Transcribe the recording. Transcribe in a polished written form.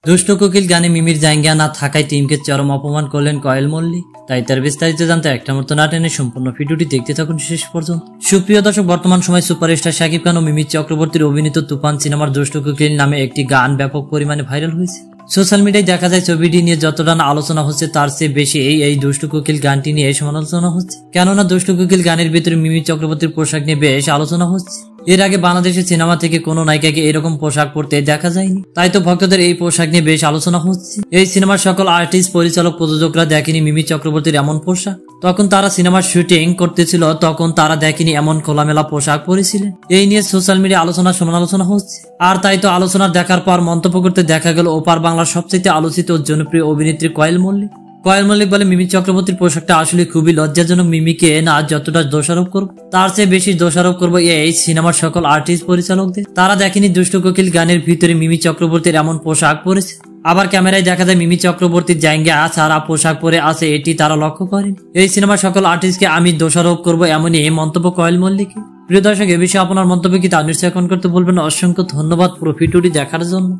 দুষ্টু কোকিল গানে মিমির জায়গা না থাকায় টিমকে চরম অপমান করলেন কয়েল মল্লিক। তাই তার বিস্তারিত জানতে একটা মতো না টেনে সম্পূর্ণ ভিডিওটি দেখতে থাকুন শেষ পর্যন্ত। সুপ্রিয় দর্শক, বর্তমান সময় সুপারস্টার শাকিব খান ও মিমি চক্রবর্তীর অভিনীত তুফান সিনেমার দুষ্টু কোকিল নামে একটি গান ব্যাপক পরিমাণে ভাইরাল হয়েছে। সোশ্যাল মিডিয়ায় দেখা যায় ছবিটি নিয়ে যতটা না আলোচনা হচ্ছে তার চেয়ে বেশি এই দুষ্টু কোকিল গানটি নিয়ে সমালোচনা হচ্ছে। কেননা দুষ্টু কোকিল গানের ভিতরে মিমি চক্রবর্তীর পোশাক নিয়ে বেশ আলোচনা হচ্ছে। এর আগে বাংলাদেশের সিনেমা থেকে কোনো নায়িকাকে এরকম পোশাক পরতে দেখা যায়নি, তাই তো ভক্তদের এই পোশাক নিয়ে বেশ আলোচনা হচ্ছে। এই সিনেমার সকল আর্টিস্ট, পরিচালক, প্রযোজকরা দেখেনি মিমি চক্রবর্তীর এমন পোশাক। তখন তারা সিনেমার শুটিং করতেছিল, তখন তারা দেখেনি এমন খোলামেলা পোশাক পরেছিলেন। এই নিয়ে সোশ্যাল মিডিয়া আলোচনা সমালোচনা হচ্ছে। আর তাই তো আলোচনা দেখার পর মন্তব্য করতে দেখা গেল ওপার বাংলার সবচেয়ে আলোচিত ও জনপ্রিয় অভিনেত্রী কয়েল মল্লিক। কয়েল মল্লিক বলে, মিমি চক্রবর্তীর পোশাকটা আসলে খুবই লজ্জাজনক। মিমিকে না যতটা দোষারোপ করব তার চেয়ে বেশি দোষারোপ করবো এই সিনেমার সকল আর্টিস্ট, পরিচালকদের। তারা দেখেনি দুষ্টু কোকিল গানের ভিতরে মিমি চক্রবর্তীর এমন পোশাক পরেছে। আবার ক্যামেরায় দেখা যায় মিমি চক্রবর্তীর জায়গা ছাড়া পোশাক পরে আছে, এটি তারা লক্ষ্য করেন। এই সিনেমার সকল আর্টিস্টকে আমি দোষারোপ করবো, এমনই মন্তব্য কয়েল মল্লিকের। প্রিয় দর্শক, এ বিষয়ে আপনার মন্তব্য কি তা নিশ্চয় এখন করতে বলবেন। অসংখ্য ধন্যবাদ পুরো ভিডিওটি দেখার জন্য।